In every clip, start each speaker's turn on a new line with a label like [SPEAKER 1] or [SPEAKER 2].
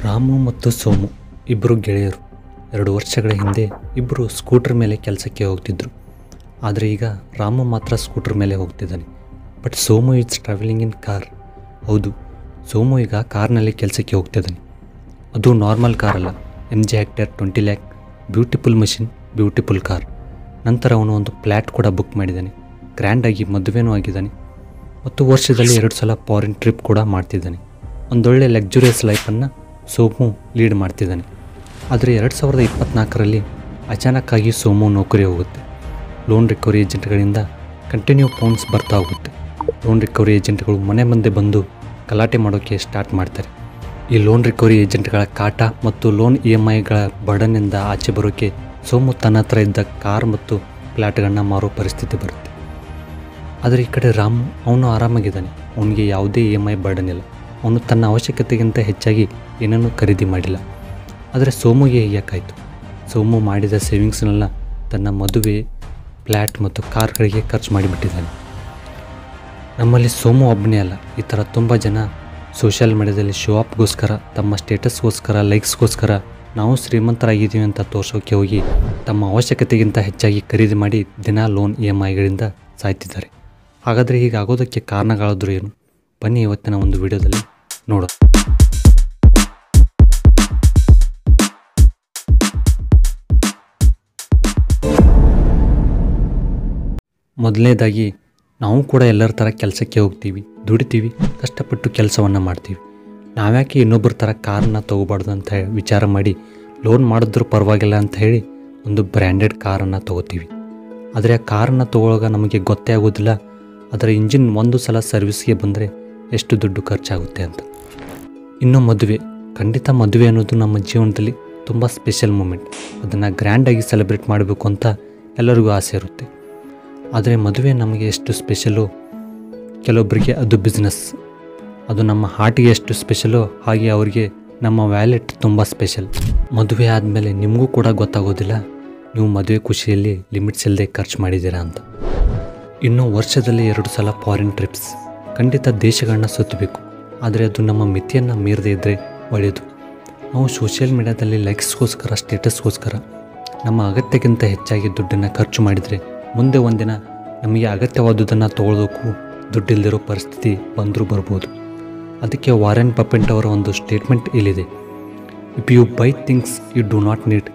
[SPEAKER 1] ರಾಮು ಮತ್ತು ಸೋಮು ಇಬ್ಬರು ಗೆಳೆಯರು 2 ವರ್ಷಗಳ ಹಿಂದೆ ಇಬ್ಬರು ಸ್ಕೂಟರ್ ಮೇಲೆ ಕೆಲಸಕ್ಕೆ ಹೋಗ್ತಿದ್ರು. ಆದರೆ ಈಗ ರಾಮು ಮಾತ್ರ ಸ್ಕೂಟರ್ ಮೇಲೆ ಹೋಗ್ತಿದ್ದಾನೆ. But Somu is travelling in car. ಹೌದು, ಸೋಮು ಈಗ ಕಾರ್ನಲ್ಲಿ ಕೆಲಸಕ್ಕೆ ಹೋಗ್ತಿದ್ದಾನೆ. ಅದು ನಾರ್ಮಲ್ ಕಾರಲ್ಲ, MG Hector 20 lakh beautiful machine, beautiful car. ನಂತರ ಅವನು ಒಂದು ಫ್ಲ್ಯಾಟ್ ಕೂಡ ಬುಕ್ ಮಾಡಿದ್ದಾನೆ. ಗ್ರ್ಯಾಂಡಾಗಿ ಮದುವೆನೂ ಆಗಿದ್ದಾನೆ ಮತ್ತು ವರ್ಷದಲ್ಲಿ 2 ಸಲ ಫಾರಿನ್ ಟ್ರಿಪ್ ಕೂಡ ಮಾಡ್ತಿದ್ದಾನೆ. ಒಂದೊಳ್ಳೆ ಲಕ್ಸುರಿಯಸ್ ಲೈಫನ್ನು ಸೋಮು ಲೀಡ್ ಮಾಡ್ತಿದ್ದಾನೆ. ಆದರೆ 2024ರಲ್ಲಿ ಅಚಾನಕ್ಕಾಗಿ ಸೋಮು ನೌಕರಿ ಹೋಗುತ್ತೆ. ಲೋನ್ ರಿಕವರಿ ಏಜೆಂಟ್ಗಳಿಂದ ಕಂಟಿನ್ಯೂ ಫೋನ್ಸ್ ಬರ್ತಾ ಹೋಗುತ್ತೆ. ಲೋನ್ ರಿಕವರಿ ಏಜೆಂಟ್ಗಳು ಮನೆ ಮುಂದೆ ಬಂದು ಗಲಾಟೆ ಮಾಡೋಕ್ಕೆ ಸ್ಟಾರ್ಟ್ ಮಾಡ್ತಾರೆ. ಈ ಲೋನ್ ರಿಕವರಿ ಏಜೆಂಟ್ಗಳ ಕಾಟ ಮತ್ತು ಲೋನ್ EMIಗಳ ಬರ್ಡನ್ನಿಂದ ಆಚೆ ಬರೋಕ್ಕೆ ಸೋಮು ತನ್ನ ಹತ್ರ ಇದ್ದ ಕಾರ್ ಮತ್ತು ಫ್ಲ್ಯಾಟ್ಗಳನ್ನ ಮಾರೋ ಪರಿಸ್ಥಿತಿ ಬರುತ್ತೆ. ಆದರೆ ಈ ಕಡೆ ರಾಮು ಅವನು ಆರಾಮಾಗಿದ್ದಾನೆ. ಅವನಿಗೆ ಯಾವುದೇ EMI ಬರ್ಡನ್ ಇಲ್ಲ. ಅವನು ತನ್ನ ಅವಶ್ಯಕತೆಗಿಂತ ಹೆಚ್ಚಾಗಿ ಏನನ್ನೂ ಖರೀದಿ ಮಾಡಿಲ್ಲ. ಆದರೆ ಸೋಮುಗೆ ಯಾಕಾಯಿತು? ಸೋಮು ಮಾಡಿದ ಸೇವಿಂಗ್ಸ್ನೆಲ್ಲ ತನ್ನ ಮದುವೆ, ಫ್ಲ್ಯಾಟ್ ಮತ್ತು ಕಾರ್ಗಳಿಗೆ ಖರ್ಚು ಮಾಡಿಬಿಟ್ಟಿದ್ದಾನೆ. ನಮ್ಮಲ್ಲಿ ಸೋಮು ಒಬ್ಬನೇ ಅಲ್ಲ, ಈ ಥರ ತುಂಬ ಜನ ಸೋಷಿಯಲ್ ಮೀಡಿಯಾದಲ್ಲಿ ಶೋ ಆಫ್ಗೋಸ್ಕರ, ತಮ್ಮ ಸ್ಟೇಟಸ್ಗೋಸ್ಕರ, ಲೈಕ್ಸ್ಗೋಸ್ಕರ ನಾವು ಶ್ರೀಮಂತರಾಗಿದ್ದೀವಿ ಅಂತ ತೋರಿಸೋಕ್ಕೆ ಹೋಗಿ ತಮ್ಮ ಅವಶ್ಯಕತೆಗಿಂತ ಹೆಚ್ಚಾಗಿ ಖರೀದಿ ಮಾಡಿ ದಿನ ಲೋನ್ EMIಗಳಿಂದ ಸಾಯ್ತಿದ್ದಾರೆ. ಹಾಗಾದರೆ ಹೀಗಾಗೋದಕ್ಕೆ ಕಾರಣಗಳಾದರೂ ಏನು? ಬನ್ನಿ ಇವತ್ತಿನ ಒಂದು ವಿಡಿಯೋದಲ್ಲಿ ನೋಡೋಣ. ಮೊದಲನೇದಾಗಿ, ನಾವು ಕೂಡ ಎಲ್ಲರ ಥರ ಕೆಲಸಕ್ಕೆ ಹೋಗ್ತೀವಿ, ದುಡಿತೀವಿ, ಕಷ್ಟಪಟ್ಟು ಕೆಲಸವನ್ನು ಮಾಡ್ತೀವಿ. ನಾವ್ಯಾಕೆ ಇನ್ನೊಬ್ಬರ ಥರ ಕಾರನ್ನು ತೊಗೋಬಾರ್ದು ಅಂತ ವಿಚಾರ ಮಾಡಿ ಲೋನ್ ಮಾಡಿದ್ರೂ ಪರವಾಗಿಲ್ಲ ಅಂತ ಹೇಳಿ ಒಂದು ಬ್ರ್ಯಾಂಡೆಡ್ ಕಾರನ್ನು ತೊಗೋತೀವಿ. ಆದರೆ ಆ ಕಾರನ್ನು ತೊಗೊಳಾಗ ನಮಗೆ ಗೊತ್ತೇ ಆಗೋದಿಲ್ಲ ಅದರ ಇಂಜಿನ್ ಒಂದು ಸಲ ಸರ್ವಿಸ್ಗೆ ಬಂದರೆ ಎಷ್ಟು ದುಡ್ಡು ಖರ್ಚಾಗುತ್ತೆ ಅಂತ. ಇನ್ನು ಮದುವೆ, ಖಂಡಿತ ಮದುವೆ ಅನ್ನೋದು ನಮ್ಮ ಜೀವನದಲ್ಲಿ ತುಂಬ ಸ್ಪೆಷಲ್ ಮೂಮೆಂಟ್. ಅದನ್ನು ಗ್ರ್ಯಾಂಡಾಗಿ ಸೆಲೆಬ್ರೇಟ್ ಮಾಡಬೇಕು ಅಂತ ಎಲ್ಲರಿಗೂ ಆಸೆ ಇರುತ್ತೆ. ಆದರೆ ಮದುವೆ ನಮಗೆ ಎಷ್ಟು ಸ್ಪೆಷಲು, ಕೆಲವೊಬ್ಬರಿಗೆ ಅದು ಬಿಸ್ನೆಸ್. ಅದು ನಮ್ಮ ಹಾರ್ಟಿಗೆ ಎಷ್ಟು ಸ್ಪೆಷಲು, ಹಾಗೆ ಅವರಿಗೆ ನಮ್ಮ ವ್ಯಾಲೆಟ್ ತುಂಬ ಸ್ಪೆಷಲ್. ಮದುವೆ ಆದಮೇಲೆ ನಿಮಗೂ ಕೂಡ ಗೊತ್ತಾಗೋದಿಲ್ಲ ನೀವು ಮದುವೆ ಖುಷಿಯಲ್ಲಿ ಲಿಮಿಟ್ಸ್ ಇಲ್ಲದೆ ಖರ್ಚು ಮಾಡಿದ್ದೀರಾ ಅಂತ. ಇನ್ನು ವರ್ಷದಲ್ಲಿ 2 ಸಲ ಫಾರಿನ್ ಟ್ರಿಪ್ಸ್. ಖಂಡಿತ ದೇಶಗಳನ್ನ ಸುತ್ತಬೇಕು, ಆದರೆ ಅದು ನಮ್ಮ ಮಿತಿಯನ್ನು ಮೀರದೇ ಇದ್ದರೆ ಒಳ್ಳೆಯದು. ನಾವು ಸೋಷಿಯಲ್ ಮೀಡಿಯಾದಲ್ಲಿ ಲೈಕ್ಸ್ಗೋಸ್ಕರ, ಸ್ಟೇಟಸ್ಗೋಸ್ಕರ ನಮ್ಮ ಅಗತ್ಯಕ್ಕಿಂತ ಹೆಚ್ಚಾಗಿ ದುಡ್ಡನ್ನು ಖರ್ಚು ಮಾಡಿದರೆ ಮುಂದೆ ಒಂದಿನ ನಮಗೆ ಅಗತ್ಯವಾದುದನ್ನು ತೊಗೊಳ್ಳೋದಕ್ಕೂ ದುಡ್ಡಿಲ್ಲದಿರೋ ಪರಿಸ್ಥಿತಿ ಬಂದರೂ ಬರ್ಬೋದು. ಅದಕ್ಕೆ ವಾರೆನ್ ಬಫೆಟ್ ಅವರ ಒಂದು ಸ್ಟೇಟ್ಮೆಂಟ್ ಇಲ್ಲಿದೆ: if you buy things you do not need,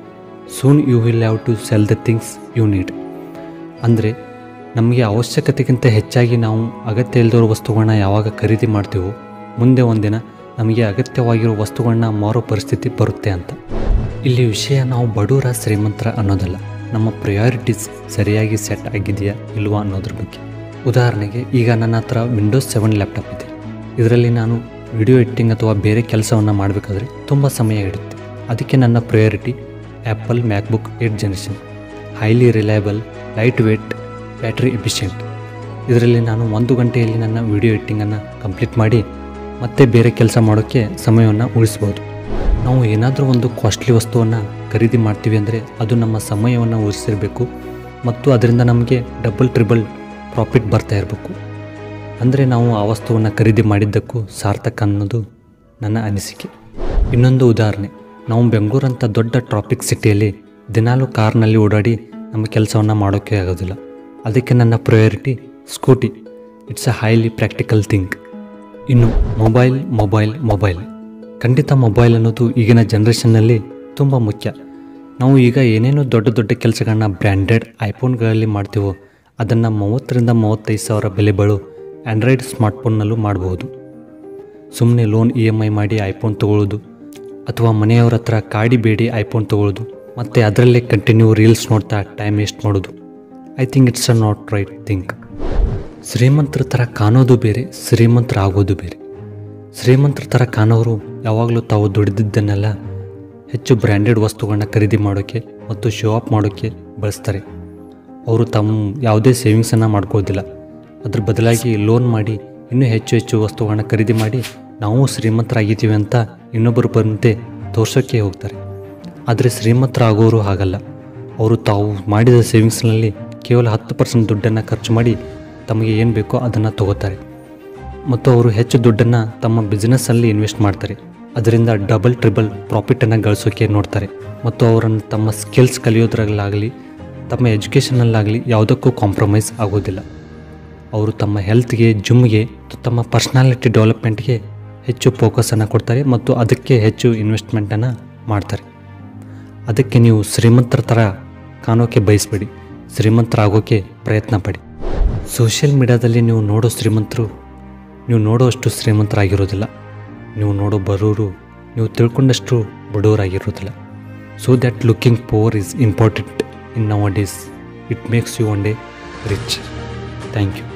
[SPEAKER 1] soon you will have to sell the things you need. ಅಂದರೆ ನಮಗೆ ಅವಶ್ಯಕತೆಗಿಂತ ಹೆಚ್ಚಾಗಿ ನಾವು ಅಗತ್ಯ ಇಲ್ಲದಿರೋ ವಸ್ತುಗಳನ್ನ ಯಾವಾಗ ಖರೀದಿ ಮಾಡ್ತೀವೋ ಮುಂದೆ ಒಂದಿನ ನಮಗೆ ಅಗತ್ಯವಾಗಿರೋ ವಸ್ತುಗಳನ್ನ ಮಾರೋ ಪರಿಸ್ಥಿತಿ ಬರುತ್ತೆ ಅಂತ. ಇಲ್ಲಿ ವಿಷಯ ನಾವು ಬಡವರ ಶ್ರೀಮಂತರ ಅನ್ನೋದಲ್ಲ, ನಮ್ಮ ಪ್ರಯಾರಿಟೀಸ್ ಸರಿಯಾಗಿ ಸೆಟ್ ಆಗಿದೆಯಾ ಇಲ್ವಾ ಅನ್ನೋದ್ರ ಬಗ್ಗೆ. ಉದಾಹರಣೆಗೆ, ಈಗ ನನ್ನ ಹತ್ರ ವಿಂಡೋಸ್ 7 ಲ್ಯಾಪ್ಟಾಪ್ ಇದೆ. ಇದರಲ್ಲಿ ನಾನು ವಿಡಿಯೋ ಎಡಿಟಿಂಗ್ ಅಥವಾ ಬೇರೆ ಕೆಲಸವನ್ನು ಮಾಡಬೇಕಾದ್ರೆ ತುಂಬ ಸಮಯ ಹಿಡಿಯುತ್ತೆ. ಅದಕ್ಕೆ ನನ್ನ priority apple MacBook 8th generation, highly reliable, light weight, battery efficient. ಇದರಲ್ಲಿ ನಾನು 1 ಗಂಟೆಯಲ್ಲಿ ನನ್ನ ವಿಡಿಯೋ ಎಡಿಟಿಂಗನ್ನು ಕಂಪ್ಲೀಟ್ ಮಾಡಿ ಮತ್ತೆ ಬೇರೆ ಕೆಲಸ ಮಾಡೋಕ್ಕೆ ಸಮಯವನ್ನು ಉಳಿಸ್ಬೋದು. ನಾವು ಏನಾದರೂ ಒಂದು ಕಾಸ್ಟ್ಲಿ ವಸ್ತುವನ್ನು ಖರೀದಿ ಮಾಡ್ತೀವಿ ಅಂದರೆ ಅದು ನಮ್ಮ ಸಮಯವನ್ನು ಉಳಿಸಿರಬೇಕು ಮತ್ತು ಅದರಿಂದ ನಮಗೆ ಡಬಲ್ ಟ್ರಿಬಲ್ ಪ್ರಾಫಿಟ್ ಬರ್ತಾ ಇರಬೇಕು. ಅಂದರೆ ನಾವು ಆ ವಸ್ತುವನ್ನು ಖರೀದಿ ಮಾಡಿದ್ದಕ್ಕೂ ಸಾರ್ಥಕ ಅನ್ನೋದು ನನ್ನ ಅನಿಸಿಕೆ. ಇನ್ನೊಂದು ಉದಾಹರಣೆ, ನಾವು ಬೆಂಗಳೂರಂಥ ದೊಡ್ಡ ಟ್ರಾಫಿಕ್ ಸಿಟಿಯಲ್ಲಿ ದಿನಾಲೂ ಕಾರ್ನಲ್ಲಿ ಓಡಾಡಿ ನಮ್ಮ ಕೆಲಸವನ್ನು ಮಾಡೋಕ್ಕೆ ಆಗೋದಿಲ್ಲ. ಅದಕ್ಕೆ ನನ್ನ priority scooty. It's a highly practical thing. ಇನ್ನು ಮೊಬೈಲ್. ಖಂಡಿತ ಮೊಬೈಲ್ ಅನ್ನೋದು ಈಗಿನ ಜನ್ರೇಷನ್ನಲ್ಲಿ ತುಂಬ ಮುಖ್ಯ. ನಾವು ಈಗ ಏನೇನೋ ದೊಡ್ಡ ಕೆಲಸಗಳನ್ನ ಬ್ರ್ಯಾಂಡೆಡ್ ಐಫೋನ್ಗಳಲ್ಲಿ ಮಾಡ್ತೀವೋ ಅದನ್ನು 30,000 ರಿಂದ 35,000 ಬೆಲೆ ಬಾಳೋ ಆ್ಯಂಡ್ರಾಯ್ಡ್ ಸ್ಮಾರ್ಟ್ಫೋನ್ನಲ್ಲೂ ಮಾಡಬಹುದು. ಸುಮ್ಮನೆ ಲೋನ್ EMI ಮಾಡಿ ಐಫೋನ್ ತೊಗೊಳ್ಳೋದು ಅಥವಾ ಮನೆಯವರ ಹತ್ರ ಕಾಡಿ ಬೇಡಿ ಐಫೋನ್ ತೊಗೊಳ್ಳೋದು ಮತ್ತು ಅದರಲ್ಲೇ ಕಂಟಿನ್ಯೂ ರೀಲ್ಸ್ ನೋಡ್ತಾ ಟೈಮ್ ವೇಸ್ಟ್ ಮಾಡೋದು, I think it's a not right think. ಶ್ರೀಮಂತರ ಥರ ಕಾಣೋದು ಬೇರೆ, ಶ್ರೀಮಂತರಾಗೋದು ಬೇರೆ. ಶ್ರೀಮಂತರ ಥರ ಕಾಣೋರು ಯಾವಾಗಲೂ ತಾವು ದುಡಿದಿದ್ದನ್ನೆಲ್ಲ ಹೆಚ್ಚು ಬ್ರ್ಯಾಂಡೆಡ್ ವಸ್ತುಗಳನ್ನ ಖರೀದಿ ಮಾಡೋಕ್ಕೆ ಮತ್ತು ಶೋ ಆಫ್ ಮಾಡೋಕ್ಕೆ ಬಳಸ್ತಾರೆ. ಅವರು ತಮ್ಮ ಯಾವುದೇ ಸೇವಿಂಗ್ಸನ್ನು ಮಾಡ್ಕೋದಿಲ್ಲ. ಅದ್ರ ಬದಲಾಗಿ ಲೋನ್ ಮಾಡಿ ಇನ್ನೂ ಹೆಚ್ಚು ವಸ್ತುಗಳನ್ನ ಖರೀದಿ ಮಾಡಿ ನಾವು ಶ್ರೀಮಂತರಾಗಿದ್ದೀವಿ ಅಂತ ಇನ್ನೊಬ್ಬರು ಬಂತೆ ತೋರ್ಸೋಕ್ಕೆ ಹೋಗ್ತಾರೆ. ಆದರೆ ಶ್ರೀಮಂತರಾಗೋರು ಹಾಗಲ್ಲ. ಅವರು ತಾವು ಮಾಡಿದ ಸೇವಿಂಗ್ಸ್ನಲ್ಲಿ ಕೇವಲ 10% ದುಡ್ಡನ್ನು ಖರ್ಚು ಮಾಡಿ ತಮಗೆ ಏನು ಬೇಕೋ ಅದನ್ನು ತಗೋತಾರೆ ಮತ್ತು ಅವರು ಹೆಚ್ಚು ದುಡ್ಡನ್ನು ತಮ್ಮ ಬಿಸ್ನೆಸ್ಸಲ್ಲಿ ಇನ್ವೆಸ್ಟ್ ಮಾಡ್ತಾರೆ. ಅದರಿಂದ ಡಬಲ್ ಟ್ರಿಬಲ್ ಪ್ರಾಫಿಟನ್ನು ಗಳಿಸೋಕೆ ನೋಡ್ತಾರೆ ಮತ್ತು ಅವರನ್ನು ತಮ್ಮ ಸ್ಕಿಲ್ಸ್ ಕಲಿಯೋದ್ರಲ್ಲಾಗಲಿ ತಮ್ಮ ಎಜುಕೇಷನಲ್ಲಾಗಲಿ ಯಾವುದಕ್ಕೂ ಕಾಂಪ್ರಮೈಸ್ ಆಗೋದಿಲ್ಲ. ಅವರು ತಮ್ಮ ಹೆಲ್ತ್ಗೆ, ಜಿಮ್ಗೆ ಮತ್ತು ತಮ್ಮ ಪರ್ಸ್ನಾಲಿಟಿ ಡೆವಲಪ್ಮೆಂಟ್ಗೆ ಹೆಚ್ಚು ಫೋಕಸನ್ನು ಕೊಡ್ತಾರೆ ಮತ್ತು ಅದಕ್ಕೆ ಹೆಚ್ಚು ಇನ್ವೆಸ್ಟ್ಮೆಂಟನ್ನು ಮಾಡ್ತಾರೆ. ಅದಕ್ಕೆ ನೀವು ಶ್ರೀಮಂತರ ಥರ ಕಾಣೋಕೆ ಬಯಸಬೇಡಿ, ಶ್ರೀಮಂತರಾಗೋಕ್ಕೆ ಪ್ರಯತ್ನ ಪಡಿ. ಸೋಷಿಯಲ್ ಮೀಡಿಯಾದಲ್ಲಿ ನೀವು ನೋಡೋ ಶ್ರೀಮಂತರು ನೀವು ನೋಡೋಷ್ಟು ಶ್ರೀಮಂತರಾಗಿರೋದಿಲ್ಲ. ನೀವು ನೋಡೋ ಬರೋರು ನೀವು ತಿಳ್ಕೊಂಡಷ್ಟು ಬಡವರಾಗಿರೋದಿಲ್ಲ. So that looking poor is important in nowadays. It makes you one day rich. Thank you.